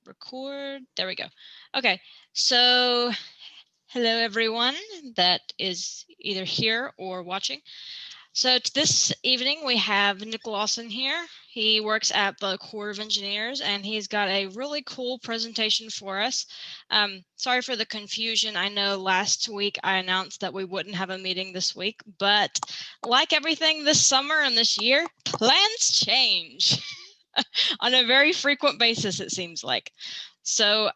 record. There we go. Okay, so hello everyone that is either here or watching. So this evening we have Nick Lawson here. He works at the Corps of Engineers and he's got a really cool presentation for us. Sorry for the confusion. I know last week I announced that we wouldn't have a meeting this week, but like everything this summer and this year, plans change on a very frequent basis, it seems like. So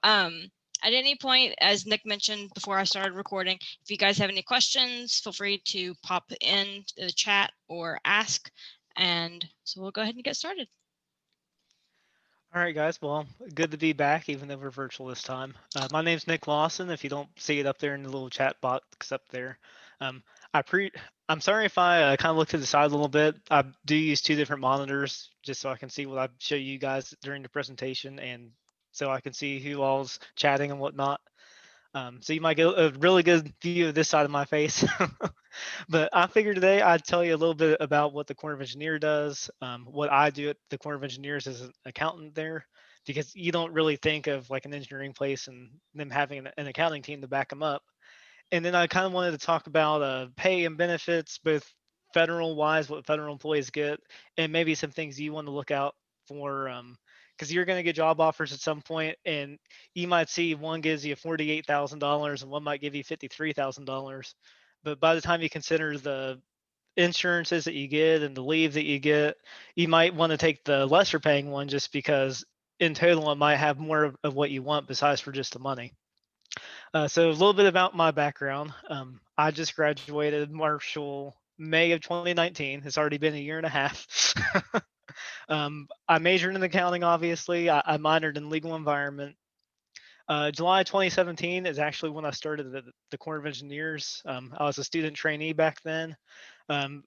at any point, as Nick mentioned before I started recording, if you guys have any questions, feel free to pop in the chat or ask. And so we'll go ahead and get started. All right, guys. Well, good to be back, even though we're virtual this time. My name's Nick Lawson. If you don't see it up there in the little chat box up there, I'm sorry if I kind of look to the side a little bit. I do use two different monitors just so I can see what I show you guys during the presentation, and so I can see who all's chatting and whatnot. So you might get a really good view of this side of my face. But I figured today I'd tell you a little bit about what the Corps of Engineer does, what I do at the Corps of Engineers as an accountant there, because you don't really think of like an engineering place and them having an accounting team to back them up. And then I kind of wanted to talk about pay and benefits, both federal wise, what federal employees get, and maybe some things you want to look out for. Because you're going to get job offers at some point, and you might see one gives you $48,000 and one might give you $53,000. But by the time you consider the insurances that you get and the leave that you get, you might want to take the lesser paying one just because in total it might have more of what you want besides for just the money. So a little bit about my background. I just graduated Marshall May of 2019. It's already been a year and a half. I majored in accounting, obviously. I minored in legal environment. July 2017 is actually when I started at the Corps of Engineers. I was a student trainee back then. Um,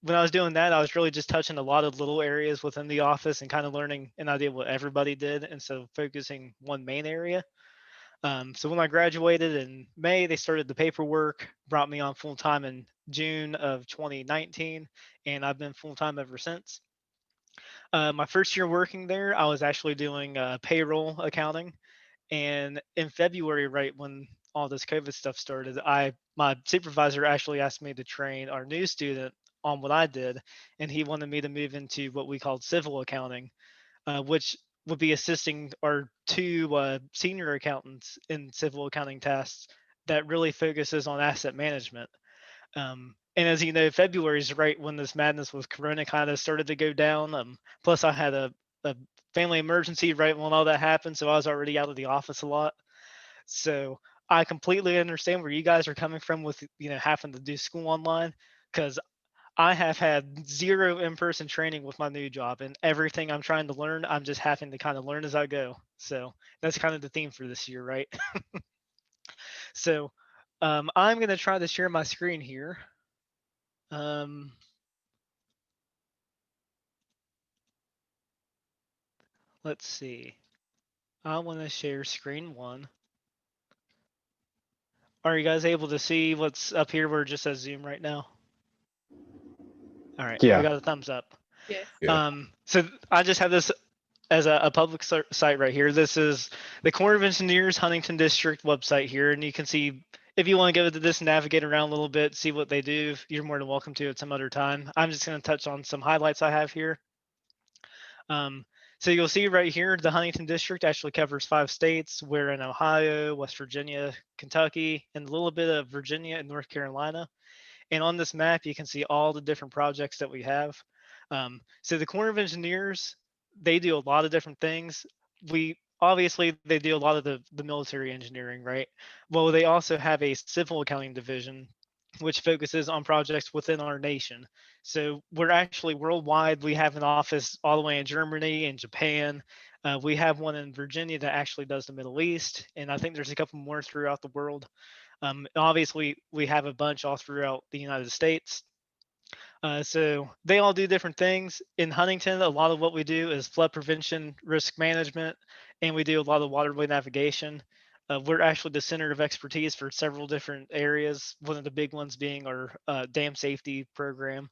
when I was doing that, I was really just touching a lot of little areas within the office and kind of learning an idea what everybody did, and so focusing one main area. So when I graduated in May, they started the paperwork, brought me on full time in June of 2019, and I've been full time ever since. My first year working there, I was actually doing payroll accounting, and in February, right when all this COVID stuff started, my supervisor actually asked me to train our new student on what I did, and he wanted me to move into what we called civil accounting, which would be assisting our two senior accountants in civil accounting tasks that really focuses on asset management. And as you know, February is right when this madness with Corona kind of started to go down. Plus, I had a family emergency right when all that happened, so I was already out of the office a lot. So I completely understand where you guys are coming from with having to do school online, because I have had zero in-person training with my new job, and everything I'm trying to learn, I'm just having to kind of learn as I go. So that's kind of the theme for this year, right? So I'm going to try to share my screen here. Let's see. I want to share screen one. Are you guys able to see what's up here where it just says Zoom right now? All right, Yeah. we got a thumbs up. Yes. Yeah. So I just have this as a public site right here. This is the Corps of Engineers Huntington District website here, and you can see if you want to go to this and navigate around a little bit, see what they do, you're more than welcome to at some other time. I'm just going to touch on some highlights I have here. So you'll see right here, the Huntington District actually covers 5 states. We're in Ohio, West Virginia, Kentucky, and a little bit of Virginia and North Carolina. And on this map, you can see all the different projects that we have. So the Corps of Engineers, they do a lot of different things. Obviously they do a lot of the military engineering, right? Well, they also have a civil accounting division, which focuses on projects within our nation. So we're actually worldwide. We have an office all the way in Germany and Japan. We have one in Virginia that actually does the Middle East, and I think there's a couple more throughout the world. Obviously, we have a bunch all throughout the United States. So they all do different things. In Huntington, a lot of what we do is flood prevention, risk management, and we do a lot of waterway navigation. We're actually the center of expertise for several different areas, one of the big ones being our dam safety program.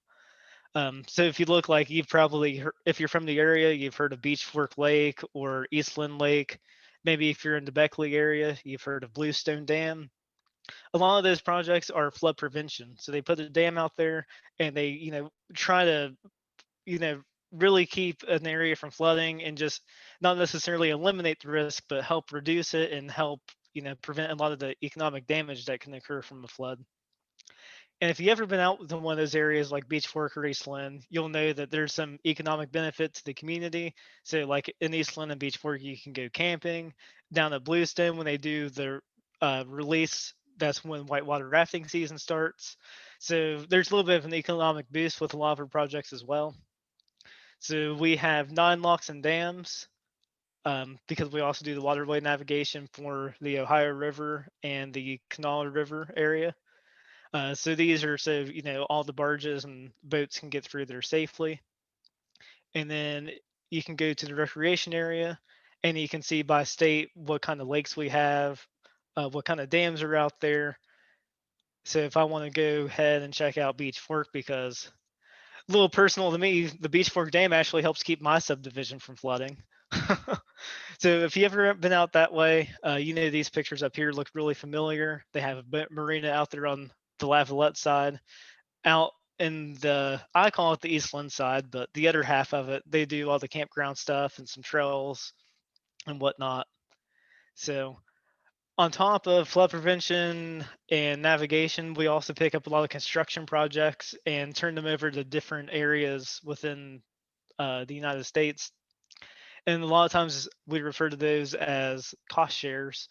So if you look like you've probably heard, if you're from the area, you've heard of Beach Fork Lake or Eastland Lake. Maybe if you're in the Beckley area, you've heard of Bluestone Dam. A lot of those projects are flood prevention. So they put a dam out there and they, try to, you know, really keep an area from flooding and just not necessarily eliminate the risk, but help reduce it and help, prevent a lot of the economic damage that can occur from a flood. And if you ever been out to one of those areas like Beach Fork or Eastland, you'll know that there's some economic benefit to the community. So, like in Eastland and Beach Fork, you can go camping. Down at Bluestone, when they do their release, that's when whitewater rafting season starts. So, there's a little bit of an economic boost with a lot of our projects as well. So, we have 9 locks and dams because we also do the waterway navigation for the Ohio River and the Kanawha River area. So these are so all the barges and boats can get through there safely. And then you can go to the recreation area, and you can see by state what kind of lakes we have, what kind of dams are out there. So if I want to go ahead and check out Beach Fork, because a little personal to me, the Beach Fork Dam actually helps keep my subdivision from flooding. So if you ever been out that way, these pictures up here look really familiar. They have a marina out there on the Lavalette side. Out in the, I call it the Eastland side, but the other half of it, they do all the campground stuff and some trails and whatnot. So on top of flood prevention and navigation, we also pick up a lot of construction projects and turn them over to different areas within the United States. And a lot of times we refer to those as cost shares,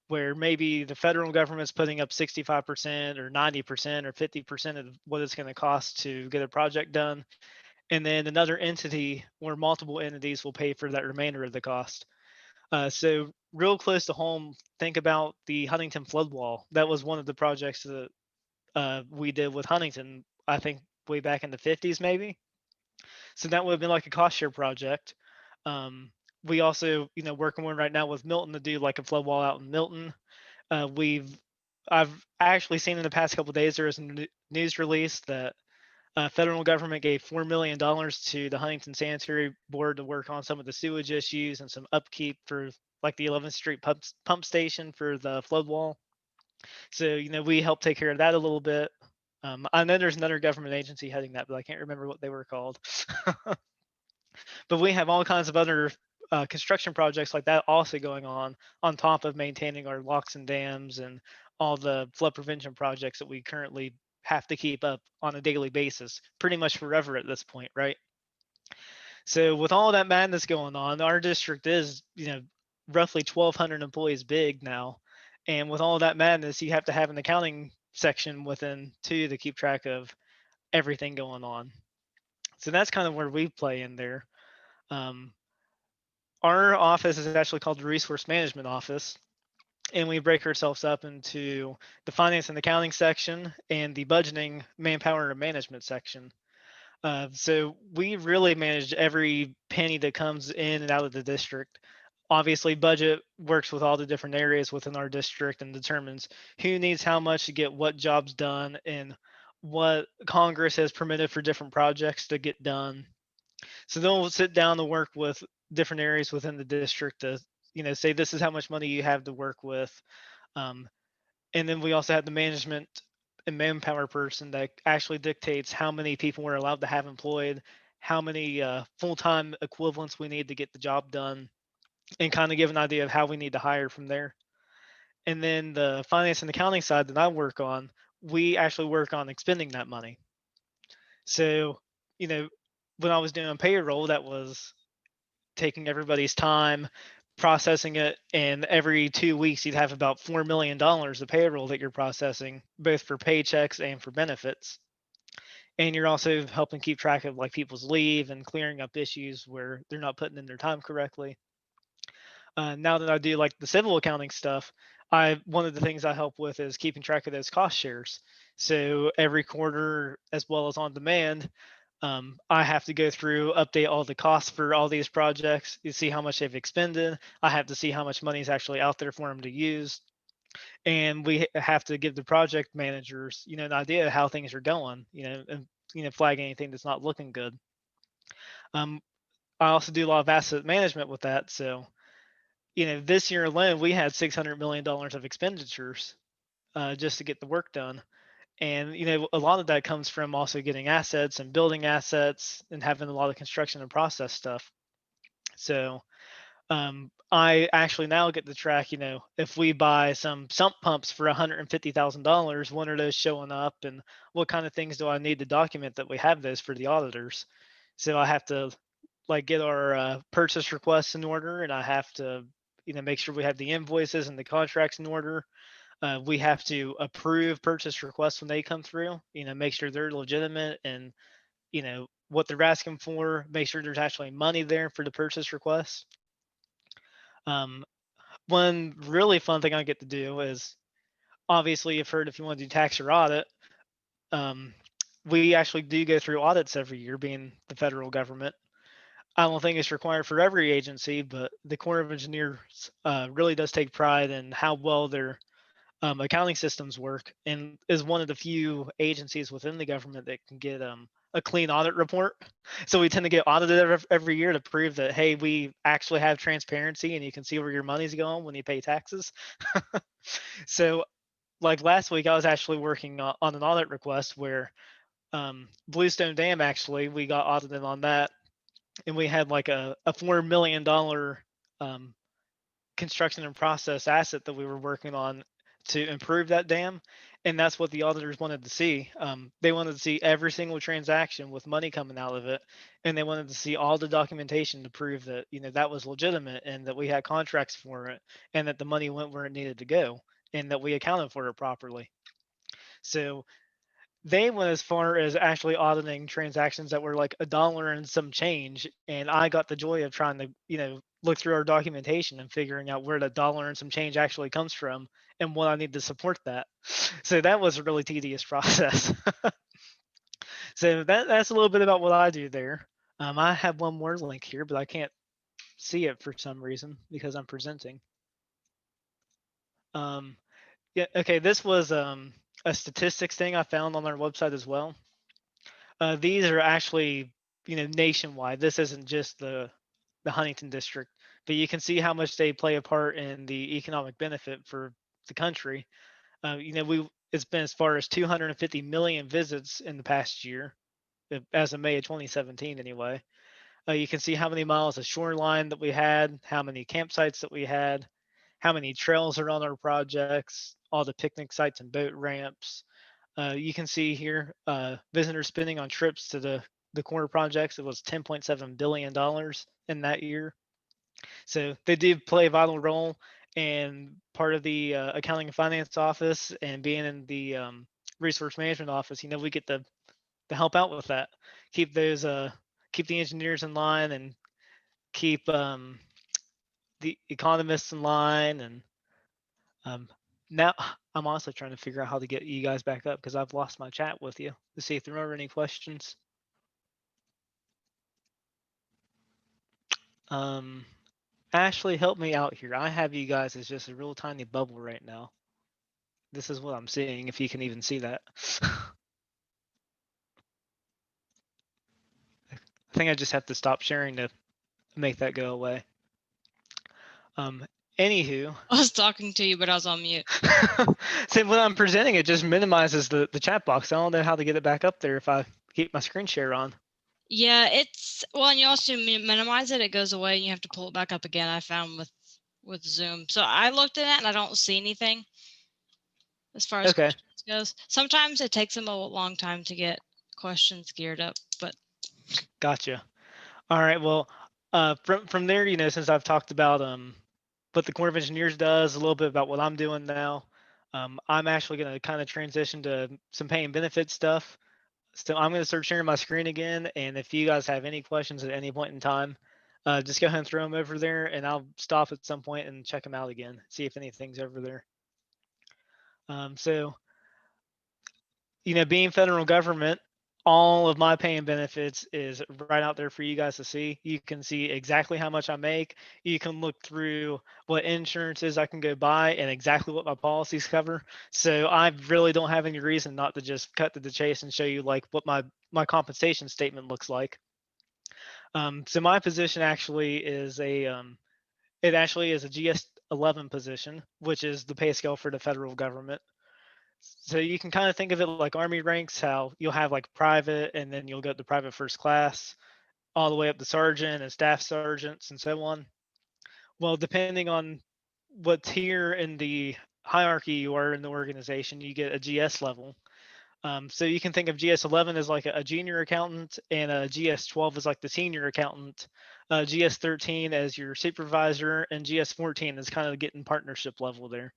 where maybe the federal government's putting up 65% or 90% or 50% of what it's going to cost to get a project done. And then another entity or multiple entities will pay for that remainder of the cost. So, real close to home, think about the Huntington flood wall. That was one of the projects that we did with Huntington, I think way back in the 50s, maybe. So that would have been like a cost share project. We also, working on right now with Milton to do like a flood wall out in Milton. We've I've actually seen in the past couple of days there was a news release that federal government gave $4 million to the Huntington Sanitary Board to work on some of the sewage issues and some upkeep for like the 11th Street pump station for the flood wall. So we helped take care of that a little bit. I know there's another government agency heading that, but I can't remember what they were called. But we have all kinds of other construction projects like that also going on top of maintaining our locks and dams and all the flood prevention projects that we currently have to keep up on a daily basis, pretty much forever at this point, right? So with all that madness going on, our district is, roughly 1,200 employees big now, and with all that madness, you have to have an accounting section within too to keep track of everything going on. So that's kind of where we play in there. Um, our office is actually called the Resource Management Office, and we break ourselves up into the Finance and Accounting section and the Budgeting, Manpower, and Management section. So we really manage every penny that comes in and out of the district. Obviously, budget works with all the different areas within our district and determines who needs how much to get what jobs done and what Congress has permitted for different projects to get done. So they'll sit down and work with different areas within the district to, say this is how much money you have to work with. Um, and then we also have the management and manpower person that actually dictates how many people we're allowed to have employed, how many full-time equivalents we need to get the job done, and kind of give an idea of how we need to hire from there. And then the finance and accounting side that I work on, we actually work on expending that money. So, you know, when I was doing payroll, that was taking everybody's time, processing it, and every 2 weeks you'd have about $4 million of payroll that you're processing, both for paychecks and for benefits. And you're also helping keep track of like people's leave and clearing up issues where they're not putting in their time correctly. Now that I do like the civil accounting stuff, I one of the things I help with is keeping track of those cost shares. So every quarter, as well as on demand, I have to go through, update all the costs for all these projects. You see how much they've expended. I have to see how much money is actually out there for them to use, and we have to give the project managers, an idea of how things are going. And flag anything that's not looking good. I also do a lot of asset management with that. So, this year alone, we had $600 million of expenditures just to get the work done. And, a lot of that comes from also getting assets and building assets and having a lot of construction and process stuff. So, I actually now get to track, if we buy some sump pumps for $150,000, when are those showing up, and what kind of things do I need to document that we have those for the auditors? So I have to like get our purchase requests in order, and I have to, make sure we have the invoices and the contracts in order. We have to approve purchase requests when they come through. Make sure they're legitimate and what they're asking for. Make sure there's actually money there for the purchase requests. Um, One really fun thing I get to do is, obviously you've heard, if you want to do tax or audit, um, we actually do go through audits every year, being the federal government. I don't think it's required for every agency, but the Corps of Engineers really does take pride in how well their accounting systems work, and is one of the few agencies within the government that can get a clean audit report. So we tend to get audited every year to prove that, hey, we actually have transparency and you can see where your money's going when you pay taxes. So, like last week, I was actually working on an audit request where Bluestone Dam, actually, we got audited on that, and we had like a $4 million construction and process asset that we were working on to improve that dam. And that's what the auditors wanted to see. They wanted to see every single transaction with money coming out of it, and they wanted to see all the documentation to prove that that was legitimate, and that we had contracts for it, and that the money went where it needed to go, and that we accounted for it properly. So they went as far as actually auditing transactions that were like $1 and some change, and I got the joy of trying to look through our documentation and figuring out where the dollar and some change actually comes from and what I need to support that. So that was a really tedious process. So that's a little bit about what I do there. I have one more link here, but I can't see it for some reason because I'm presenting. um, yeah, okay, this was a statistics thing I found on our website as well. These are actually, nationwide. This isn't just the Huntington district, but you can see how much they play a part in the economic benefit for the country. We it's been as far as 250 million visits in the past year, as of May of 2017, anyway. You can see how many miles of shoreline that we had, how many campsites that we had, how many trails are on our projects, all the picnic sites and boat ramps. You can see here visitors spending on trips to the corner projects. It was $10.7 billion in that year. So they do play a vital role, and part of the accounting and finance office, and being in the resource management office, we get to help out with that, keep those keep the engineers in line, and keep the economists in line. And um, now I'm also trying to figure out how to get you guys back up, because I've lost my chat with you, to see if there are any questions. Um, Ashley, help me out here. I have you guys as just a real tiny bubble right now. This is what I'm seeing, if you can even see that. I think I just have to stop sharing to make that go away. Anywho. I was talking to you, but I was on mute. So when I'm presenting, it just minimizes the chat box. I don't know how to get it back up there if I keep my screen share on. Yeah, it's, well, and you also minimize it, it goes away, and you have to pull it back up again, I found with Zoom. So I looked at it and I don't see anything as far as questions goes. Sometimes it takes them a long time to get questions geared up, but. Gotcha. All right. Well, from there, since I've talked about what the Corps of Engineers does, a little bit about what I'm doing now, I'm actually going to kind of transition to some pay and benefit stuff. So I'm going to start sharing my screen again, and if you guys have any questions at any point in time, just go ahead and throw them over there, and I'll stop at some point and check them out again, see if anything's over there. So, being federal government, all of my pay and benefits is right out there for you guys to see. You can see exactly how much I make. You can look through what insurances I can go buy and exactly what my policies cover. So I really don't have any reason not to just cut to the chase and show you like what my compensation statement looks like. So my position actually is it actually is a GS11 position, which is the pay scale for the federal government. So you can kind of think of it like Army ranks, how you'll have like private and then you'll go to private first class, all the way up to sergeant and staff sergeants and so on. Well, depending on what tier in the hierarchy you are in the organization, you get a GS level. So you can think of GS11 as like a junior accountant, and a GS12 is like the senior accountant, GS13 as your supervisor, and GS14 is kind of getting partnership level there.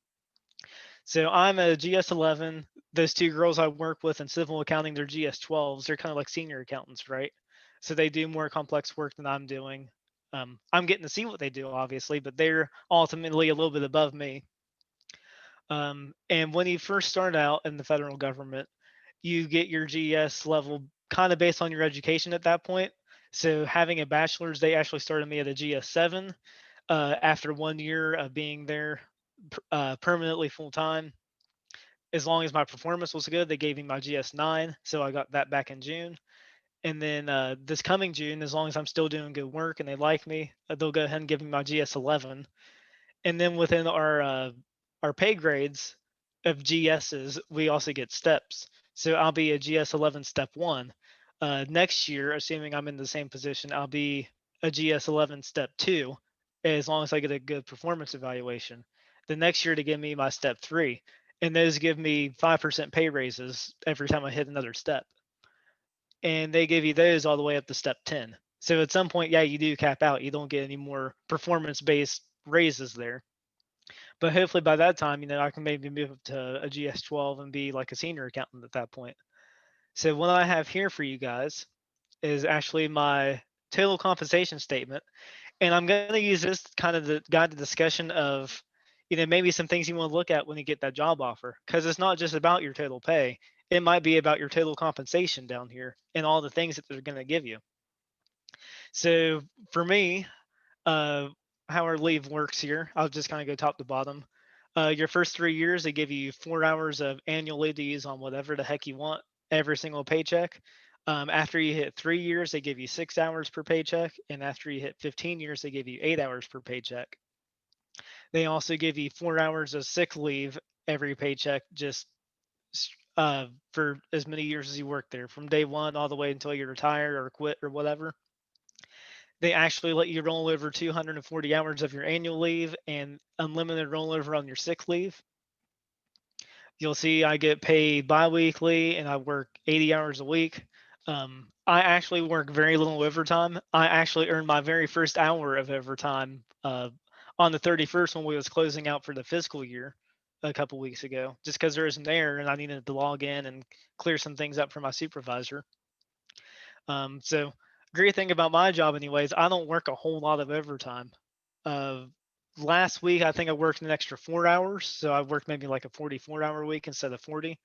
So I'm a GS11. Those two girls I work with in civil accounting, they're GS12s. They're kind of like senior accountants, right? So they do more complex work than I'm doing. I'm getting to see what they do, obviously, but they're ultimately a little bit above me. And when you first start out in the federal government, you get your GS level kind of based on your education at that point. So having a bachelor's, they actually started me at a GS7 after 1 year of being there permanently full time. As long as my performance was good, they gave me my GS9. So I got that back in June. And then this coming June, as long as I'm still doing good work and they like me, they'll go ahead and give me my GS11. And then within our pay grades of GSs, we also get steps. So I'll be a GS11 step one. Next year, assuming I'm in the same position, I'll be a GS11 step two, as long as I get a good performance evaluation. The next year to give me my step three, and those give me 5% pay raises every time I hit another step. And they give you those all the way up to step 10. So at some point, yeah, you do cap out. You don't get any more performance based raises there. But hopefully by that time, I can maybe move up to a GS12 and be like a senior accountant at that point. So what I have here for you guys is actually my total compensation statement. And I'm going to use this kind of to guide the discussion of, maybe some things you want to look at when you get that job offer. Because it's not just about your total pay. It might be about your total compensation down here and all the things that they're going to give you. So for me, uh, how our leave works here. I'll just kind of go top to bottom. Your first 3 years, they give you 4 hours of annual leave to use on whatever the heck you want every single paycheck. After you hit 3 years, they give you 6 hours per paycheck. And after you hit 15 years, they give you 8 hours per paycheck. They also give you 4 hours of sick leave every paycheck, just for as many years as you work there, from day one all the way until you retire or quit or whatever. They actually let you roll over 240 hours of your annual leave and unlimited rollover on your sick leave. You'll see I get paid biweekly and I work 80 hours a week. I actually work very little overtime. I actually earned my very first hour of overtime on the 31st when we was closing out for the fiscal year a couple weeks ago, just because there isn't there and I needed to log in and clear some things up for my supervisor. So great thing about my job, anyways, I don't work a whole lot of overtime. Uh, Last week, I think I worked an extra 4 hours, so I worked maybe like a 44-hour week instead of 40.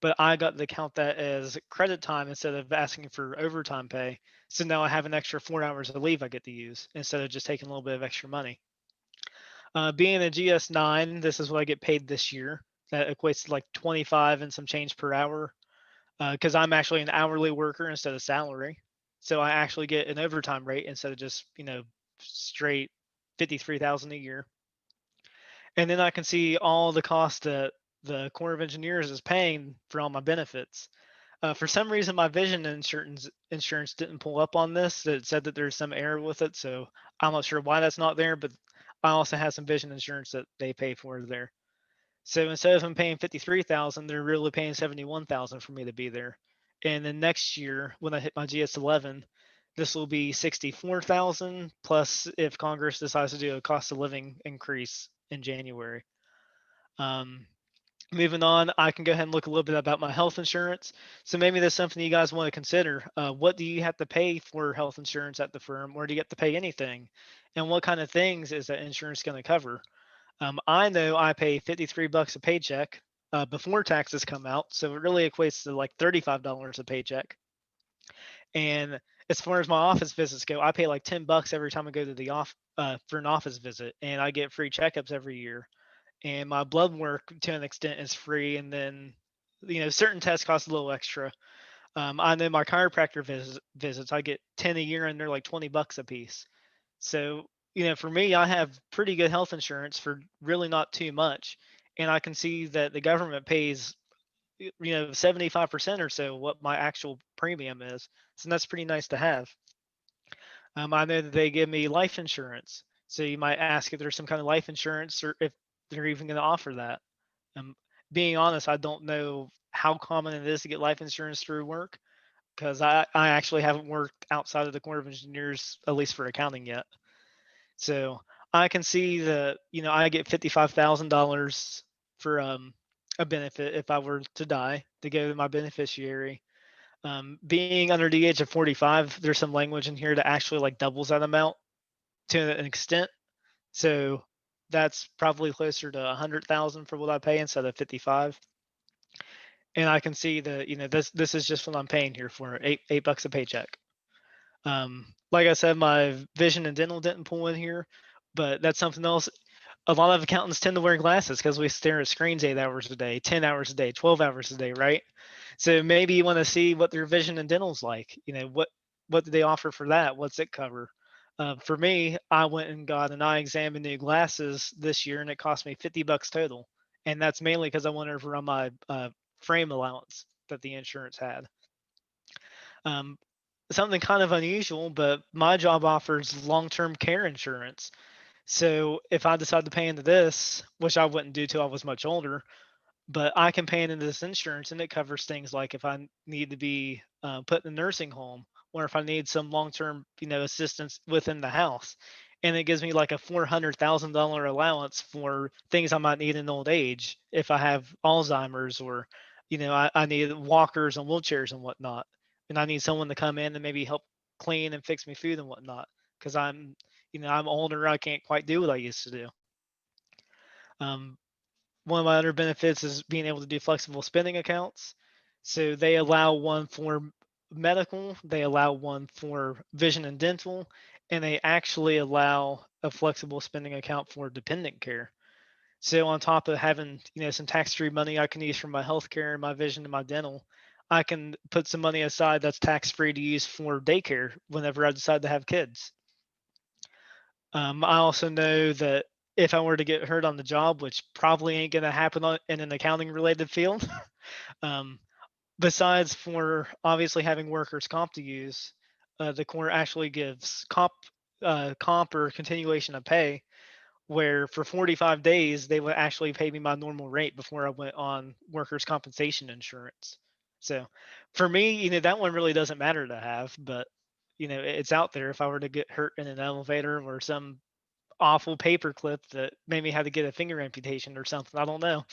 But I got to count that as credit time instead of asking for overtime pay. So now I have an extra 4 hours of leave I get to use instead of just taking a little bit of extra money. Being a GS9, this is what I get paid this year. That equates to like 25 and some change per hour because I'm actually an hourly worker instead of salary. So I actually get an overtime rate instead of just, straight 53,000 a year. And then I can see all the cost that the Corps of Engineers is paying for all my benefits. For some reason, my vision insurance didn't pull up on this. It said that there's some error with it, so I'm not sure why that's not there. But I also have some vision insurance that they pay for there. So instead of them paying 53,000, they're really paying 71,000 for me to be there. And then next year, when I hit my GS11, this will be 64,000 plus if Congress decides to do a cost of living increase in January. Um, Moving on, I can go ahead and look a little bit about my health insurance. So maybe that's something you guys want to consider. What do you have to pay for health insurance at the firm, or do you have to pay anything? And what kind of things is that insurance going to cover? I know I pay 53 bucks a paycheck before taxes come out, so it really equates to like $35 a paycheck. And as far as my office visits go, I pay like $10 every time I go to the off for an office visit, and I get free checkups every year. And my blood work to an extent is free, and then certain tests cost a little extra. I know my chiropractor visits, I get 10 a year, and they're like $20 a piece. So for me, I have pretty good health insurance for really not too much, and I can see that the government pays 75% or so what my actual premium is. So that's pretty nice to have. I know that they give me life insurance. So you might ask if there's some kind of life insurance or if they're even going to offer that. Um, Being honest, I don't know how common it is to get life insurance through work because I actually haven't worked outside of the Corps of Engineers, at least for accounting yet. So I can see that, I get $55,000 for a benefit if I were to die to go to my beneficiary. Being under the age of 45, there's some language in here that actually like doubles that amount to an extent. So that's probably closer to 100,000 for what I pay instead of 55. And I can see that this is just what I'm paying here for eight bucks a paycheck. Like I said, my vision and dental didn't pull in here, but that's something else. A lot of accountants tend to wear glasses because we stare at screens 8 hours a day, 10 hours a day, 12 hours a day, right? So maybe you want to see what their vision and dental's like. What do they offer for that? What's it cover? For me, I went and got an eye exam and new glasses this year, and it cost me $50 total. And that's mainly because I went over on my frame allowance that the insurance had. Um, Something kind of unusual, but my job offers long-term care insurance. So if I decide to pay into this, which I wouldn't do till I was much older, but I can pay into this insurance and it covers things like if I need to be put in a nursing home or if I need some long-term, assistance within the house. And it gives me like a $400,000 allowance for things I might need in old age if I have Alzheimer's or, I need walkers and wheelchairs and whatnot. And I need someone to come in and maybe help clean and fix me food and whatnot because I'm older. I can't quite do what I used to do. Um, One of my other benefits is being able to do flexible spending accounts. So they allow one for medical, they allow one for vision and dental, and they actually allow a flexible spending account for dependent care. So on top of having, some tax-free money I can use for my healthcare and my vision and my dental, I can put some money aside that's tax-free to use for daycare whenever I decide to have kids. I also know that if I were to get hurt on the job, which probably ain't going to happen in an accounting related field, um, besides for obviously having workers' comp to use, the Corps actually gives comp or continuation of pay, where for 45 days they would actually pay me my normal rate before I went on workers' compensation insurance. So for me, that one really doesn't matter to have, but it's out there if I were to get hurt in an elevator or some awful paperclip that made me have to get a finger amputation or something. I don't know.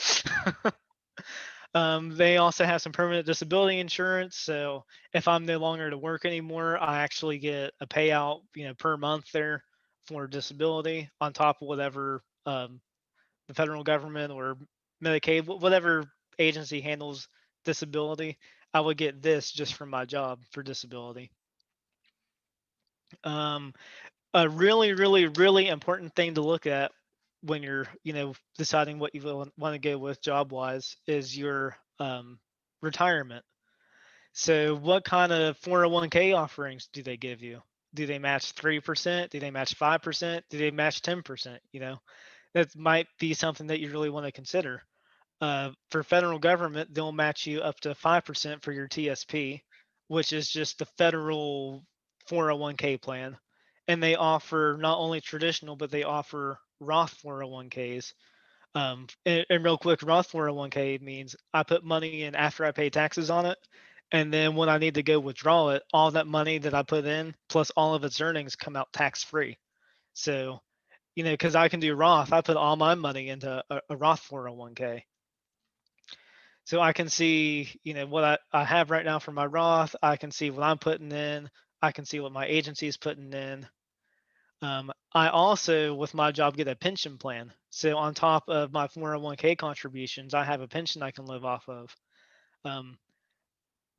They also have some permanent disability insurance. So if I'm no longer to work anymore, I actually get a payout, per month there for disability on top of whatever the federal government or Medicaid, whatever agency handles disability. I would get this just from my job for disability. Um, a really, really, really important thing to look at when you're, deciding what you want to go with job wise is your retirement. So, what kind of 401k offerings do they give you? Do they match 3%? Do they match 5%? Do they match 10%? That might be something that you really want to consider. For federal government, they'll match you up to 5% for your TSP, which is just the federal 401k plan. And they offer not only traditional, but they offer Roth 401ks. And real quick, Roth 401k means I put money in after I pay taxes on it. And then when I need to go withdraw it, all that money that I put in plus all of its earnings come out tax free. So, because I can do Roth, I put all my money into a Roth 401k. So I can see, what I have right now for my Roth. I can see what I'm putting in. I can see what my agency is putting in. I also, with my job, get a pension plan. So on top of my 401k contributions, I have a pension I can live off of. Um,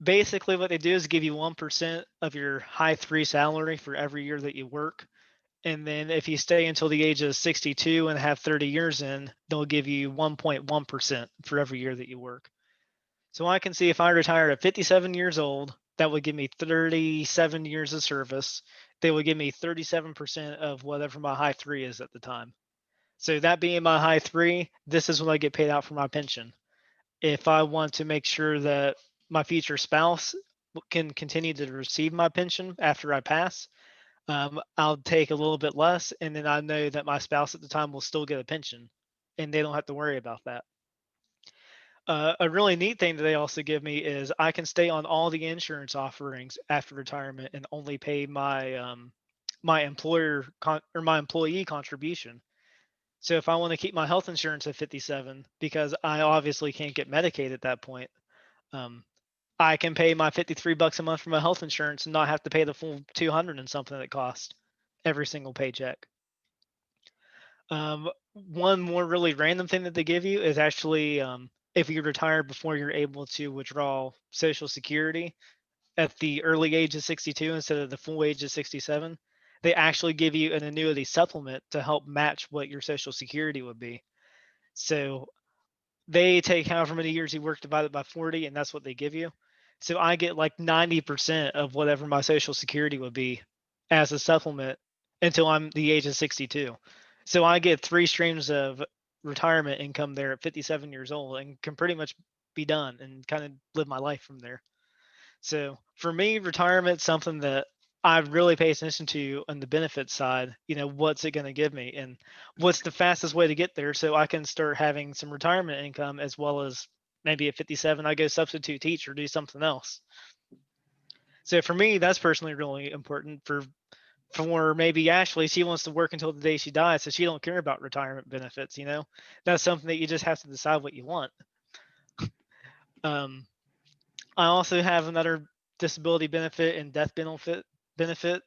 basically what they do is give you 1% of your high three salary for every year that you work. And then if you stay until the age of 62 and have 30 years in, they'll give you 1.1% for every year that you work. So I can see if I retired at 57 years old, that would give me 37 years of service. They would give me 37% of whatever my high three is at the time. So that being my high three, this is what I get paid out for my pension. If I want to make sure that my future spouse can continue to receive my pension after I pass, I'll take a little bit less, and then I know that my spouse at the time will still get a pension, and they don't have to worry about that. A really neat thing that they also give me is I can stay on all the insurance offerings after retirement and only pay my my employee contribution. So if I want to keep my health insurance at 57, because I obviously can't get Medicaid at that point, um, I can pay my 53 bucks a month for my health insurance and not have to pay the full 200 and something that cost every single paycheck. One more really random thing that they give you is actually if you retire before you're able to withdraw Social Security at the early age of 62 instead of the full age of 67, they actually give you an annuity supplement to help match what your Social Security would be. So they take however many years you work divided by 40, and that's what they give you. So I get like 90% of whatever my Social Security would be as a supplement until I'm the age of 62. So I get three streams of retirement income there at 57 years old and can pretty much be done and kind of live my life from there. So for me, retirement's something that I really pay attention to on the benefits side. What's it going to give me and what's the fastest way to get there so I can start having some retirement income as well as maybe at 57, I go substitute teach or do something else. So for me, that's personally really important. For maybe Ashlee, she wants to work until the day she dies, so she don't care about retirement benefits. That's something that you just have to decide what you want. Um, I also have another disability benefit and death benefit.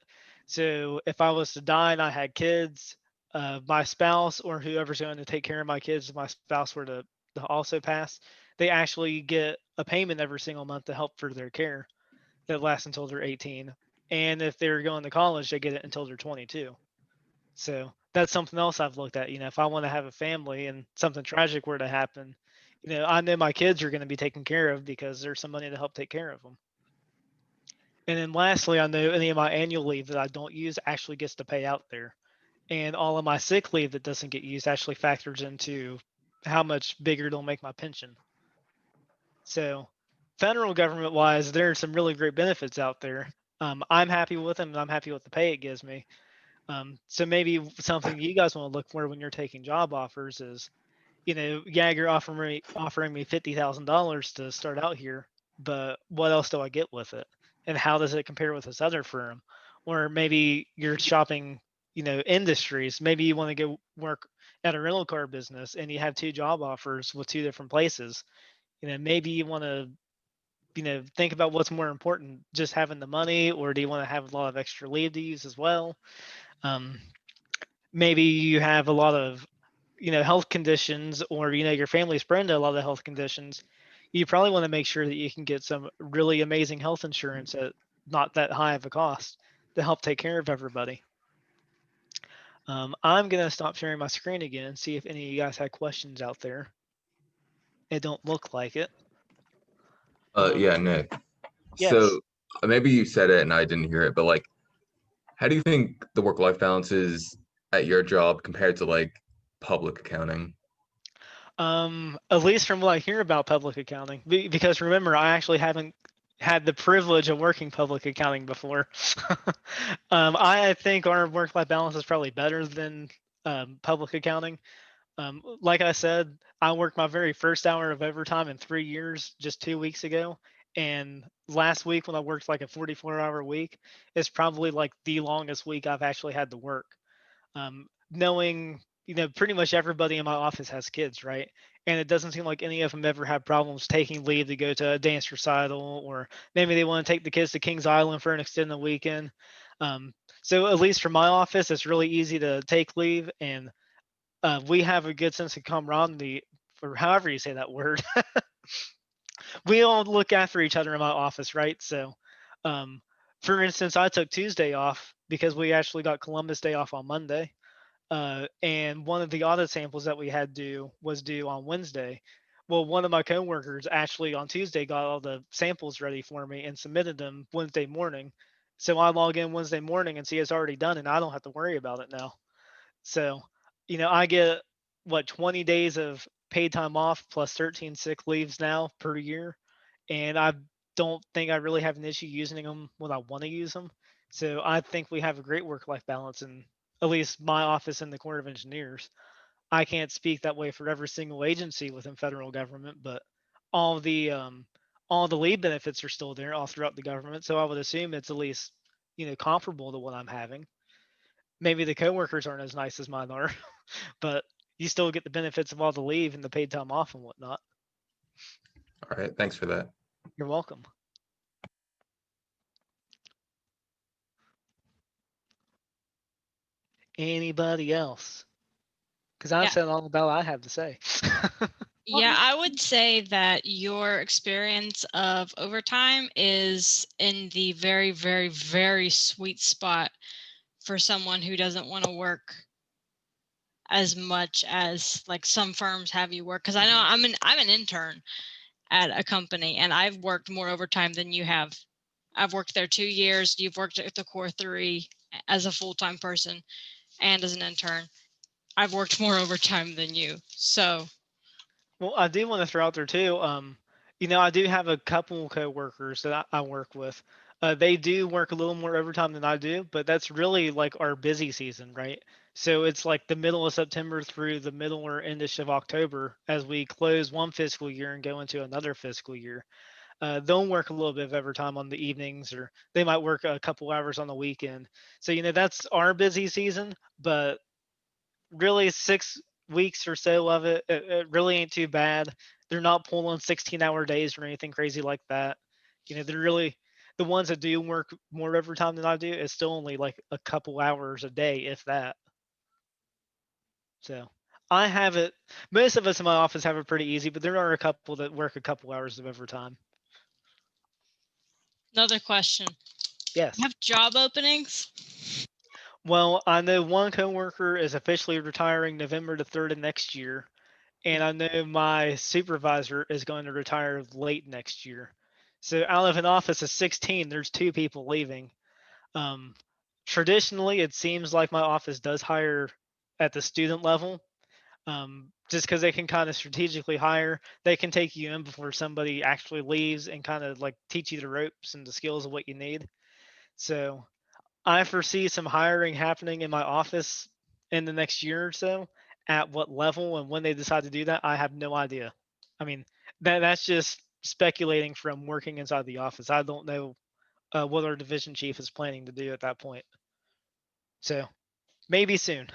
So if I was to die and I had kids, my spouse or whoever's going to take care of my kids, if my spouse were to also pass, they actually get a payment every single month to help for their care that lasts until they're 18. And if they're going to college, they get it until they're 22. So that's something else I've looked at. If I want to have a family and something tragic were to happen, I know my kids are going to be taken care of because there's some money to help take care of them. And then lastly, I know any of my annual leave that I don't use actually gets to pay out there. And all of my sick leave that doesn't get used actually factors into how much bigger it'll make my pension. So federal government wise, there are some really great benefits out there. I'm happy with them and I'm happy with the pay it gives me. So maybe something you guys want to look for when you're taking job offers is, yeah, you're offering me $50,000 to start out here, but what else do I get with it, and how does it compare with this other firm? Or maybe you're shopping, industries. Maybe you want to go work at a rental car business, and you have two job offers with two different places. Maybe you want to, think about what's more important, just having the money, or do you want to have a lot of extra leave to use as well? Um, Maybe you have a lot of health conditions, or your family's prone to a lot of health conditions. You probably want to make sure that you can get some really amazing health insurance at not that high of a cost to help take care of everybody. I'm gonna stop sharing my screen again and see if any of you guys had questions out there. It don't look like it. Yeah, Nick. Yes. So maybe you said it and I didn't hear it, but like, how do you think the work-life balance is at your job compared to like public accounting? At least from what I hear about public accounting, because remember, I actually haven't had the privilege of working public accounting before. I think our work-life balance is probably better than public accounting. Like I said, I worked my very first hour of overtime in 3 years just 2 weeks ago. And last week when I worked like a 44-hour week, it's probably like the longest week I've actually had to work. Knowing, pretty much everybody in my office has kids, right? And it doesn't seem like any of them ever have problems taking leave to go to a dance recital, or maybe they want to take the kids to Kings Island for an extended weekend. Um, so at least for my office, it's really easy to take leave, and we have a good sense of camaraderie, for however you say that word. we all look after each other in my office, right? So, um, for instance, I took Tuesday off because we actually got Columbus Day off on Monday. And one of the audit samples that we had due was due on Wednesday. Well, one of my coworkers actually on Tuesday got all the samples ready for me and submitted them Wednesday morning. So I log in Wednesday morning and see it's already done, and I don't have to worry about it now. So, I get what 20 days of paid time off plus 13 sick leaves now per year, and I don't think I really have an issue using them when I want to use them. So I think we have a great work-life balance in at least my office in the Corps of Engineers. I can't speak that way for every single agency within federal government, but all the um, all the leave benefits are still there all throughout the government. So I would assume it's at least comparable to what I'm having. Maybe the coworkers aren't as nice as mine are, but you still get the benefits of all the leave and the paid time off and whatnot. All right, thanks for that. You're welcome. Anybody else? Because I've Yeah. said all about what I have to say. Yeah, I would say that your experience of overtime is in the very, very, very sweet spot for someone who doesn't want to work as much as like some firms have you work. Because I know I'm an intern at a company, and I've worked more overtime than you have. I've worked there 2 years. You've worked at the Core 3 as a full-time person and as an intern. I've worked more overtime than you. So Well, I do want to throw out there too. I do have a couple coworkers that I work with. They do work a little more overtime than I do, but that's really like our busy season, right? So it's like the middle of September through the middle or endish of October as we close one fiscal year and go into another fiscal year. They'll work a little bit of overtime on the evenings, or they might work a couple hours on the weekend. So that's our busy season, but really 6 weeks or so of it really ain't too bad. They're not pulling 16-hour days or anything crazy like that. They're really the ones that do work more overtime than I do. It's still only like a couple hours a day, if that. So I have it. Most of us in my office have it pretty easy, but there are a couple that work a couple hours of overtime. another question. Yes. You have job openings? Well, I know one coworker is officially retiring November the 3rd of next year, and I know my supervisor is going to retire late next year. So out of an office of 16, there's 2 people leaving. Um, Traditionally, it seems like my office does hire at the student level, just because they can kind of strategically hire. They can take you in before somebody actually leaves and kind of like teach you the ropes and the skills of what you need. So I foresee some hiring happening in my office in the next year or so. At what level and when they decide to do that, I have no idea. I mean, that's just speculating from working inside the office. I don't know what our division chief is planning to do at that point. So maybe soon.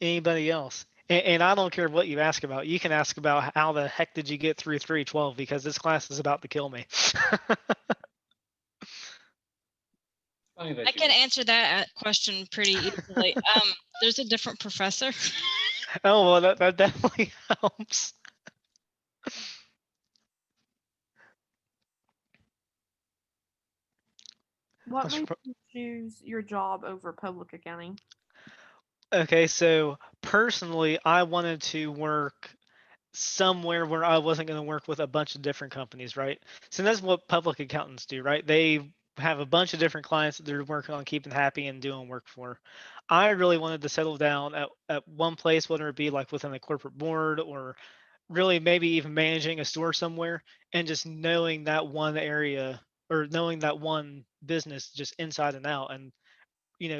Anybody else? And I don't care what you ask about. You can ask about how the heck did you get through 312 because this class is about to kill me. I can answer that question pretty easily. There's a different professor. Oh, well, that definitely helps. What made you choose your job over public accounting? Okay, so personally, I wanted to work somewhere where I wasn't going to work with a bunch of different companies, right? So that's what public accountants do, right? They have a bunch of different clients that they're working on keeping happy and doing work for. I really wanted to settle down at one place, whether it be like within a corporate board or really maybe even managing a store somewhere, and just knowing that one area or knowing that one business just inside and out, and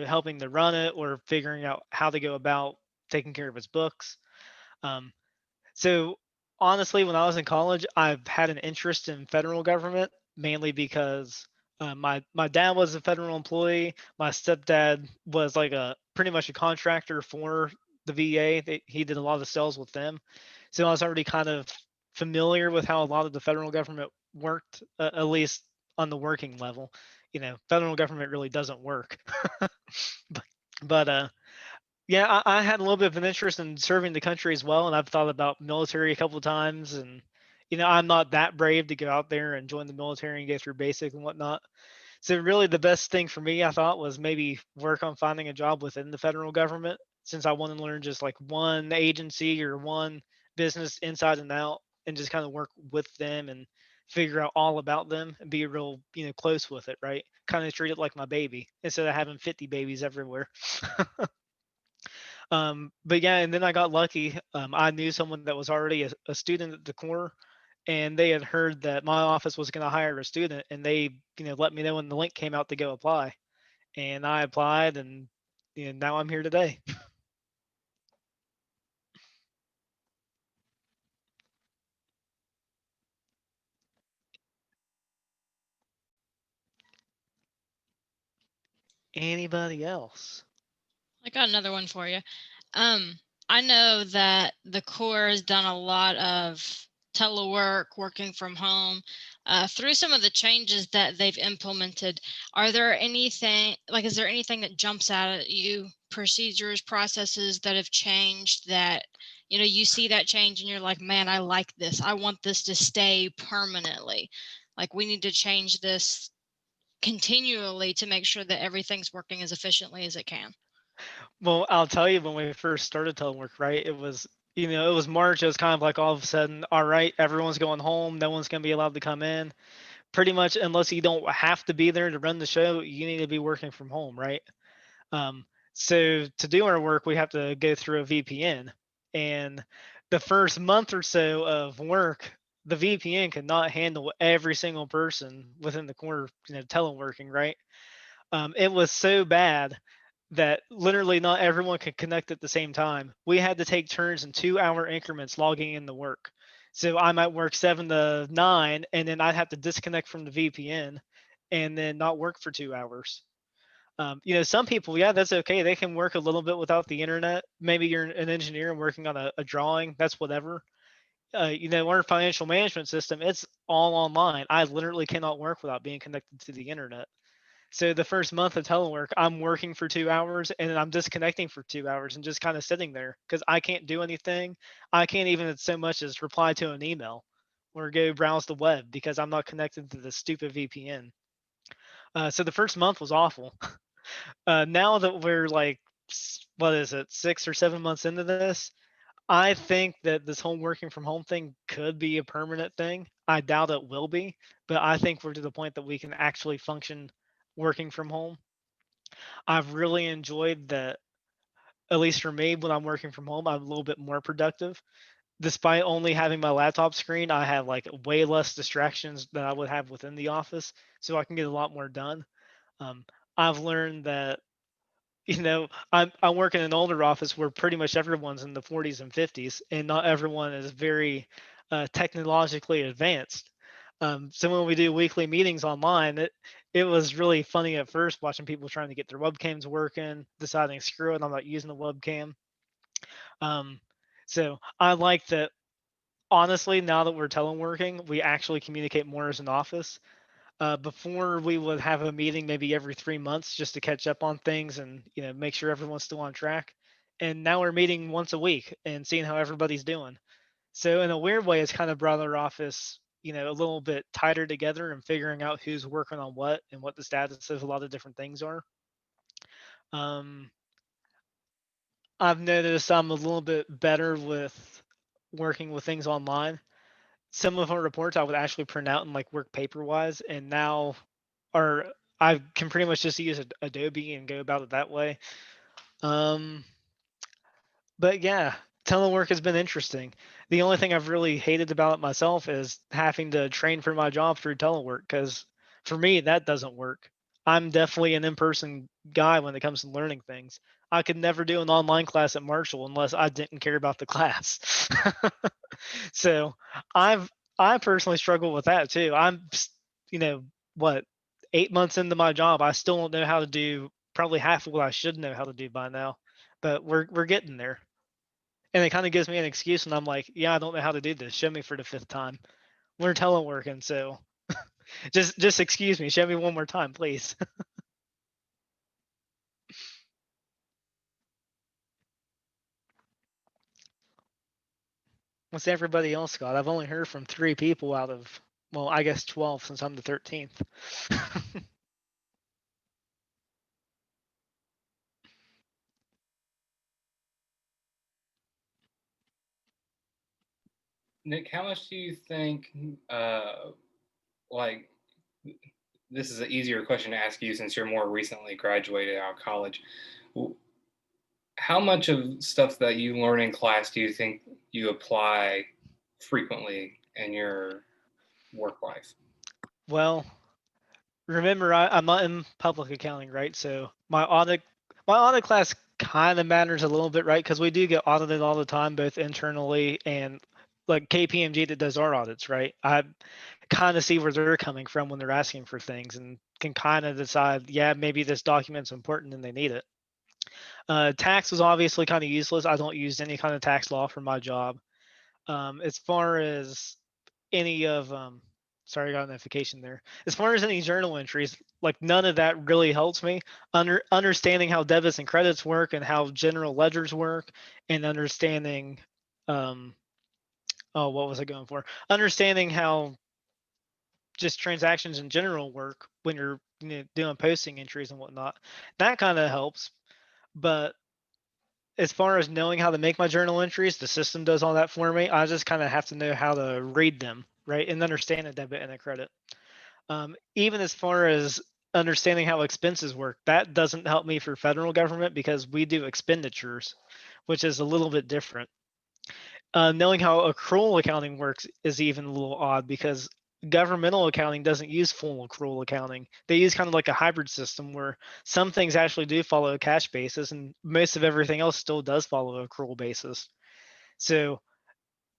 helping to run it or figuring out how to go about taking care of its books. Um, so honestly, when I was in college, I've had an interest in federal government mainly because my dad was a federal employee. My stepdad was like a pretty much a contractor for the VA. He did a lot of sales with them, so I was already kind of familiar with how a lot of the federal government worked, at least on the working level. Federal government really doesn't work, but Yeah, I had a little bit of an interest in serving the country as well, and I've thought about military a couple of times. And I'm not that brave to go out there and join the military and go through basic and whatnot. So really, the best thing for me, I thought, was maybe work on finding a job within the federal government, since I want to learn just like one agency or one business inside and out, and just kind of work with them and figure out all about them and be real, close with it, right? Kind of treat it like my baby instead of having 50 babies everywhere. But yeah, and then I got lucky. I knew someone that was already a student at the Corps, and they had heard that my office was going to hire a student, and they, let me know when the link came out to go apply, and I applied, and now I'm here today. Anybody else? I got another one for you. I know that the Corps has done a lot of telework, working from home. Through some of the changes that they've implemented, is there anything that jumps out at you, procedures, processes that have changed that, you see that change and you're like, man, I like this. I want this to stay permanently. Like, we need to change this continually to make sure that everything's working as efficiently as it can. Well, I'll tell you, when we first started telework, right? It was March. It was kind of like all of a sudden, all right, everyone's going home. No one's going to be allowed to come in. Pretty much, unless you don't have to be there to run the show, you need to be working from home, right? Um, so to do our work, we have to go through a VPN. And the first month or so of work, the VPN could not handle every single person within the corner, teleworking, right? It was so bad that literally not everyone could connect at the same time. We had to take turns in 2-hour increments logging in the work. So I might work 7 to 9, and then I'd have to disconnect from the VPN and then not work for 2 hours. Some people, yeah, that's okay. They can work a little bit without the internet. Maybe you're an engineer and working on a drawing. That's whatever. Our financial management system, it's all online. I literally cannot work without being connected to the internet. So the first month of telework, I'm working for 2 hours and then I'm disconnecting for 2 hours and just kind of sitting there because I can't do anything. I can't even so much as reply to an email or go browse the web because I'm not connected to the stupid VPN. So the first month was awful. Now that we're like, what is it, 6 or 7 months into this, I think that this whole working from home thing could be a permanent thing. I doubt it will be, but I think we're to the point that we can actually function working from home. I've really enjoyed that, at least for me, when I'm working from home, I'm a little bit more productive. Despite only having my laptop screen, I have like way less distractions than I would have within the office, so I can get a lot more done. Um, I've learned that I work in an older office where pretty much everyone's in the 40s and 50s, and not everyone is very technologically advanced. So when we do weekly meetings online, it was really funny at first watching people trying to get their webcams working, deciding screw it, I'm not using the webcam. Um, so I like that. Honestly, now that we're teleworking, we actually communicate more as an office. Before, we would have a meeting maybe every 3 months just to catch up on things and make sure everyone's still on track. And now we're meeting once a week and seeing how everybody's doing. So in a weird way, it's kind of brought our office, a little bit tighter together and figuring out who's working on what and what the status of a lot of different things are. Um, I've noticed I'm a little bit better with working with things online. Some of our reports I would actually print out and like work paper wise, and now or I can pretty much just use Adobe and go about it that way. Um, but yeah, telework has been interesting. The only thing I've really hated about it myself is having to train for my job through telework, because for me, that doesn't work. I'm definitely an in-person guy when it comes to learning things. I could never do an online class at Marshall unless I didn't care about the class. So I've I personally struggle with that too. You know, what, 8 months into my job, I still don't know how to do probably half of what I should know how to do by now. But we're getting there. And it kind of gives me an excuse, and I'm like, yeah, I don't know how to do this. Show me for the fifth time. We're teleworking, so just excuse me. Show me one more time, please. What's everybody else got? I've only heard from 3 people out of, well, I guess 12 since I'm the 13th. Nick, how much do you think, like, this is an easier question to ask you since you're more recently graduated out of college. How much of stuff that you learn in class do you think you apply frequently in your work life? Well, remember, I'm not in public accounting, right? So my audit class kind of matters a little bit, right? Because we do get audited all the time, both internally and like KPMG that does our audits, right? I kind of see where they're coming from when they're asking for things and can kind of decide, yeah, maybe this document's important and they need it. Tax was obviously kind of useless. I don't use any kind of tax law for my job. As far as any of sorry, I got a notification there. As far as any journal entries, like none of that really helps me. Understanding how debits and credits work and how general ledgers work, and understanding oh, what was I going for? Understanding how just transactions in general work when you're doing posting entries and whatnot. That kind of helps. But as far as knowing how to make my journal entries, the system does all that for me. I just kind of have to know how to read them, right, and understand a debit and a credit. Even as far as understanding how expenses work, that doesn't help me for federal government because we do expenditures, which is a little bit different. Knowing how accrual accounting works is even a little odd because governmental accounting doesn't use full accrual accounting. They use kind of like a hybrid system where some things actually do follow a cash basis and most of everything else still does follow a accrual basis. So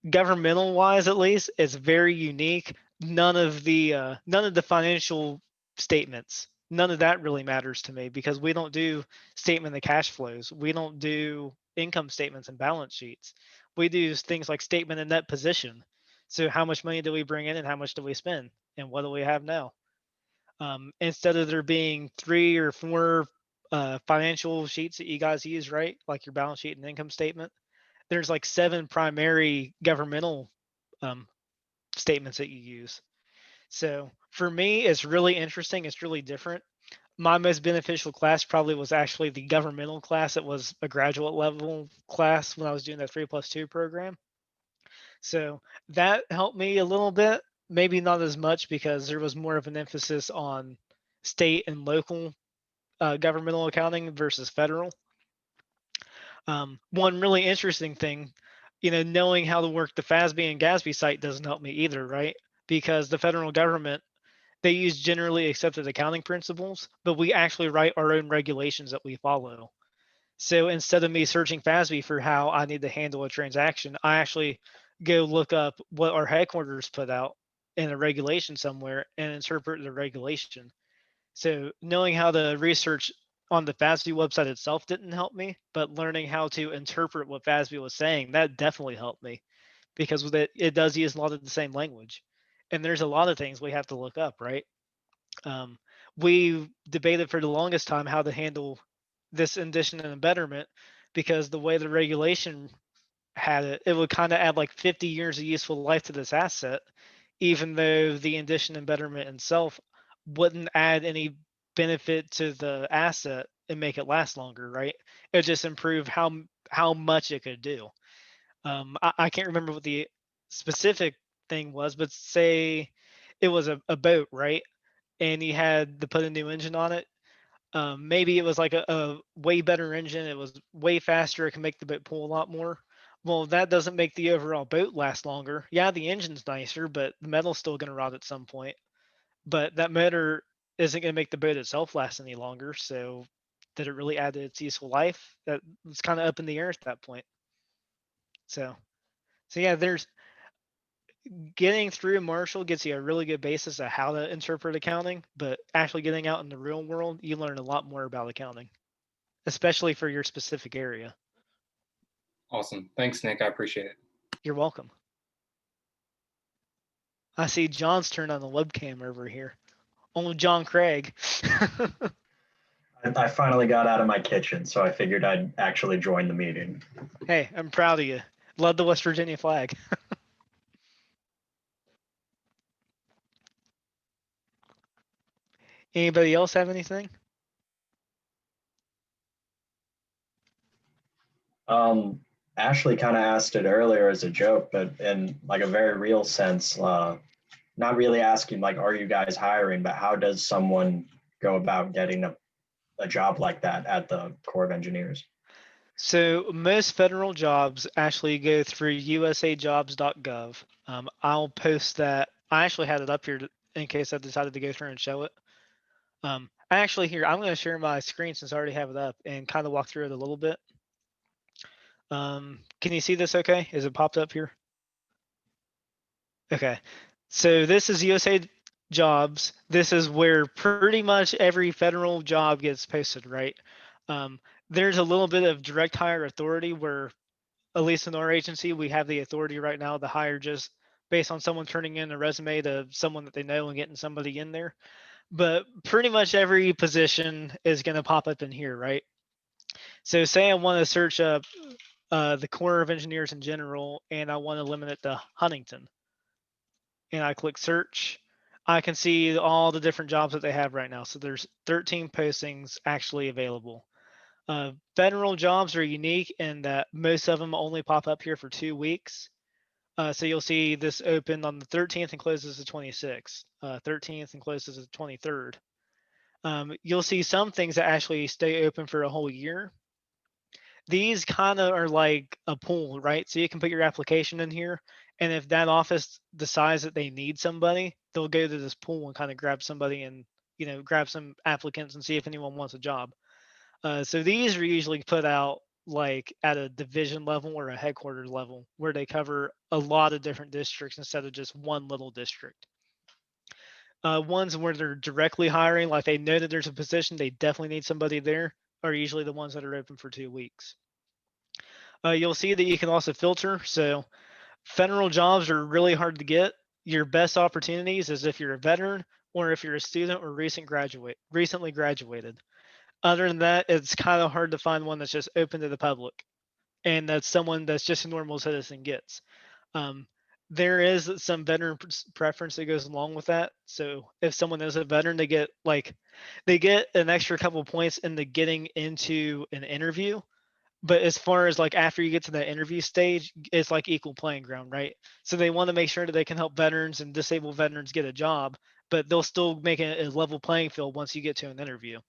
governmental wise, at least, it's very unique. None of the financial statements, none of that really matters to me because we don't do statement of cash flows. We don't do income statements and balance sheets. We do things like statement of net position. So how much money do we bring in and how much do we spend and what do we have now? Instead of there being 3 or 4 financial sheets that you guys use, right? Like your balance sheet and income statement, there's like 7 primary governmental um, statements that you use. So for me, it's really interesting. It's really different. My most beneficial class probably was actually the governmental class. It was a graduate level class when I was doing that 3+2 program. So that helped me a little bit, maybe not as much because there was more of an emphasis on state and local governmental accounting versus federal. One really interesting thing, knowing how to work the FASB and GASB site doesn't help me either, right? Because the federal government, they use generally accepted accounting principles, but we actually write our own regulations that we follow. So instead of me searching FASB for how I need to handle a transaction, I actually go look up what our headquarters put out in a regulation somewhere and interpret the regulation. So knowing how to research on the FASB website itself didn't help me, but learning how to interpret what FASB was saying, that definitely helped me because it does use a lot of the same language. And there's a lot of things we have to look up, right? Um, we debated for the longest time how to handle this addition and betterment because the way the regulation had it, it would kind of add like 50 years of useful life to this asset, even though the addition and betterment itself wouldn't add any benefit to the asset and make it last longer, right? It just improve how much it could do. I can't remember what the specific thing was, but say it was a boat, right? And you had to put a new engine on it. Maybe it was like a way better engine. It was way faster. It can make the boat pull a lot more. Well, that doesn't make the overall boat last longer. Yeah, the engine's nicer, but the metal's still going to rot at some point. But that motor isn't going to make the boat itself last any longer. So, did it really add to its useful life? That was kind of up in the air at that point. So yeah, there's getting through Marshall gets you a really good basis of how to interpret accounting, but actually getting out in the real world, you learn a lot more about accounting, especially for your specific area. Awesome. Thanks, Nick. I appreciate it. You're welcome. I see John's turned on the webcam over here. Only John Craig. I finally got out of my kitchen, so I figured I'd actually join the meeting. Hey, I'm proud of you. Love the West Virginia flag. Anybody else have anything? Ashlee kind of asked it earlier as a joke, but in like a very real sense, not really asking like, are you guys hiring, but how does someone go about getting a job like that at the Corps of Engineers? So most federal jobs actually go through usajobs.gov. I'll post that. I actually had it up here in case I decided to go through and show it. Actually, here, I'm going to share my screen since I already have it up and kind of walk through it a little bit. Can you see this okay? Is it popped up here? Okay. So this is USA Jobs. This is where pretty much every federal job gets posted, right? There's a little bit of direct hire authority where, at least in our agency, we have the authority right now to hire just based on someone turning in a resume to someone that they know and getting somebody in there. But pretty much every position is going to pop up in here, right? So say I want to search up the Corps of Engineers in general, and I want to limit it to Huntington. And I click search, I can see all the different jobs that they have right now. So there's 13 postings actually available. Federal jobs are unique in that most of them only pop up here for 2 weeks. So you'll see this opened on the 13th and closes the 26th, 13th and closes the 23rd. You'll see some things that actually stay open for a whole year. These kind of are like a pool, right? So you can put your application in here, and if that office decides that they need somebody, they'll go to this pool and kind of grab somebody and grab some applicants and see if anyone wants a job. So these are usually put out like at a division level or a headquarters level where they cover a lot of different districts instead of just one little district. Ones where they're directly hiring, like they know that there's a position, they definitely need somebody there, are usually the ones that are open for 2 weeks. You'll see that you can also filter. So federal jobs are really hard to get. Your best opportunities is if you're a veteran or if you're a student or recently graduated. Other than that, it's kind of hard to find one that's just open to the public and that's someone that's just a normal citizen gets. There is some veteran preference that goes along with that. So if someone is a veteran, they get an extra couple points in the getting into an interview. But as far as like after you get to that interview stage, it's like equal playing ground, right? So they want to make sure that they can help veterans and disabled veterans get a job, but they'll still make it a level playing field once you get to an interview.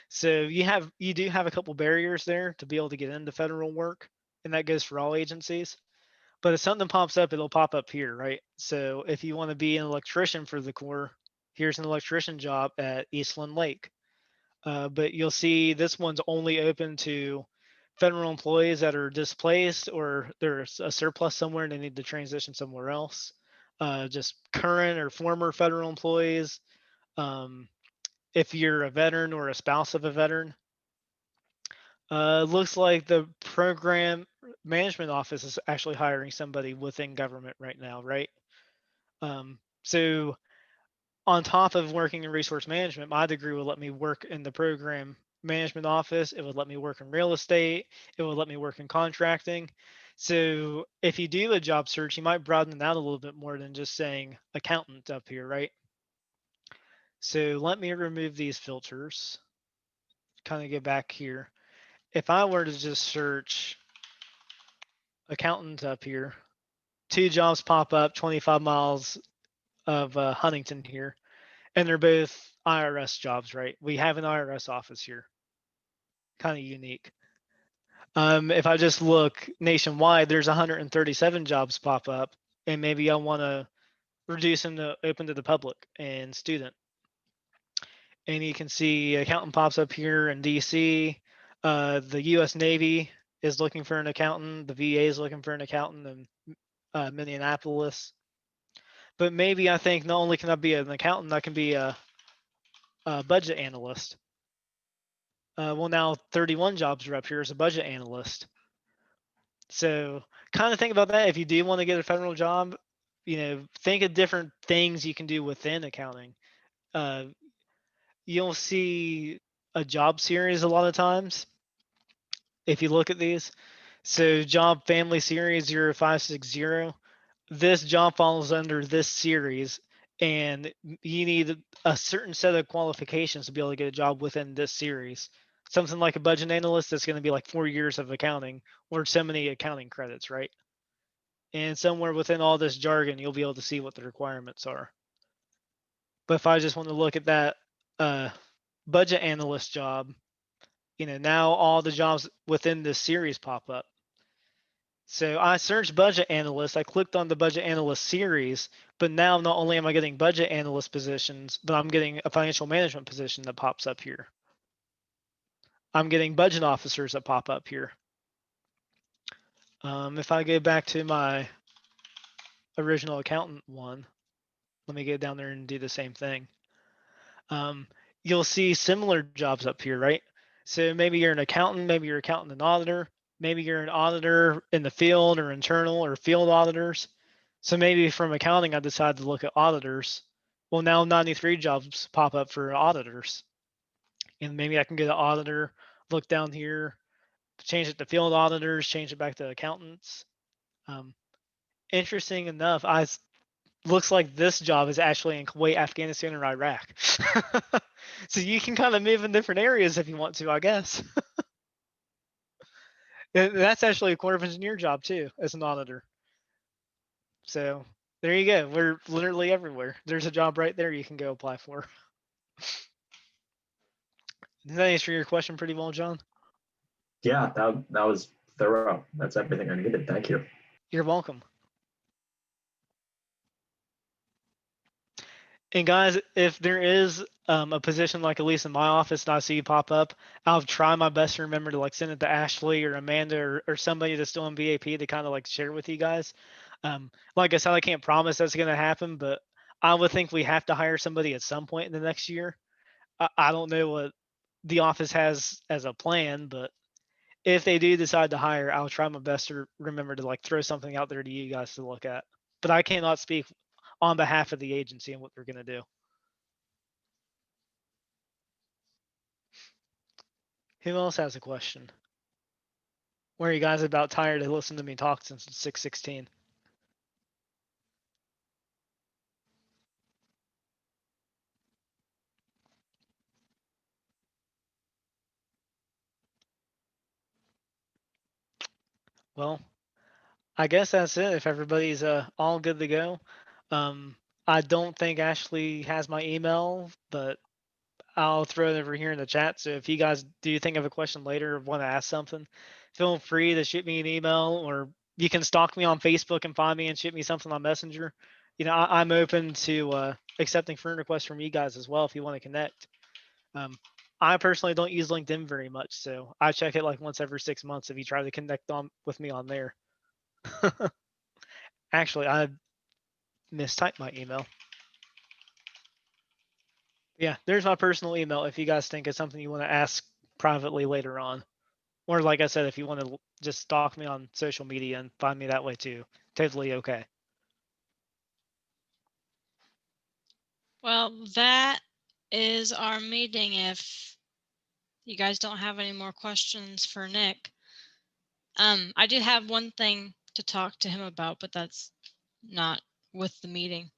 So you do have a couple barriers there to be able to get into federal work, and that goes for all agencies. But if something pops up, it'll pop up here, right? So if you want to be an electrician for the Corps, here's an electrician job at Eastland Lake. But you'll see this one's only open to federal employees that are displaced or there's a surplus somewhere and they need to transition somewhere else. Just current or former federal employees. If you're a veteran or a spouse of a veteran. Looks like the program management office is actually hiring somebody within government right now, right? So on top of working in resource management, my degree would let me work in the program management office. It would let me work in real estate. It would let me work in contracting. So if you do a job search, you might broaden it out a little bit more than just saying accountant up here, right? So let me remove these filters. Kind of get back here. If I were to just search accountant up here, 2 jobs pop up, 25 miles of Huntington here, and they're both IRS jobs, right? We have an IRS office here. Kind of unique. If I just look nationwide, there's 137 jobs pop up, and maybe I want to reduce them to open to the public and student. And you can see accountant pops up here in DC. The U.S. Navy is looking for an accountant. The VA is looking for an accountant in Minneapolis. But maybe I think not only can I be an accountant, I can be a budget analyst. Well, now 31 jobs are up here as a budget analyst. So kind of think about that. If you do want to get a federal job, think of different things you can do within accounting. You'll see a job series a lot of times if you look at these. So job family series 0560, this job falls under this series, and you need a certain set of qualifications to be able to get a job within this series. Something like a budget analyst that's going to be like 4 years of accounting or so many accounting credits, right? And somewhere within all this jargon, you'll be able to see what the requirements are. But if I just want to look at that budget analyst job, now all the jobs within this series pop up. So I searched budget analyst, I clicked on the budget analyst series, but now not only am I getting budget analyst positions, but I'm getting a financial management position that pops up here. I'm getting budget officers that pop up here. If I go back to my original accountant one, let me get down there and do the same thing. You'll see similar jobs up here, right? So maybe you're an accountant, maybe you're an accountant and auditor, maybe you're an auditor in the field or internal or field auditors. So maybe from accounting, I decided to look at auditors. Well, now 93 jobs pop up for auditors. And maybe I can get an auditor, look down here, change it to field auditors, change it back to accountants. Interesting enough, looks like this job is actually in Kuwait, Afghanistan, or Iraq. So you can kind of move in different areas if you want to, I guess. And that's actually a Corps of Engineer job too, as an auditor. So there you go. We're literally everywhere. There's a job right there you can go apply for. Did that answer your question pretty well, John? Yeah, that was thorough. That's everything I needed. Thank you. You're welcome. And guys, if there is a position like at least in my office that I see pop up, I'll try my best to remember to like send it to Ashlee or Amanda or somebody that's still in BAP to kind of like share with you guys. Like I said, I can't promise that's going to happen, but I would think we have to hire somebody at some point in the next year. I don't know what the office has as a plan, but if they do decide to hire, I'll try my best to remember to like throw something out there to you guys to look at. But I cannot speak on behalf of the agency and what they're going to do. Who else has a question? Or are you guys about tired of listening to me talk since it's 6:16? Well, I guess that's it. If everybody's all good to go. I don't think Ashlee has my email, but I'll throw it over here in the chat. So if you guys do think of a question later or want to ask something, feel free to shoot me an email, or you can stalk me on Facebook and find me and shoot me something on Messenger. I'm open to accepting friend requests from you guys as well if you want to connect. I personally don't use LinkedIn very much, so I check it like once every 6 months if you try to connect with me on there. Actually, I mistyped my email. Yeah, there's my personal email if you guys think it's something you want to ask privately later on. Or like I said, if you want to just stalk me on social media and find me that way too, totally okay. Well, that is our meeting. If you guys don't have any more questions for Nick, I do have one thing to talk to him about, but that's not with the meeting.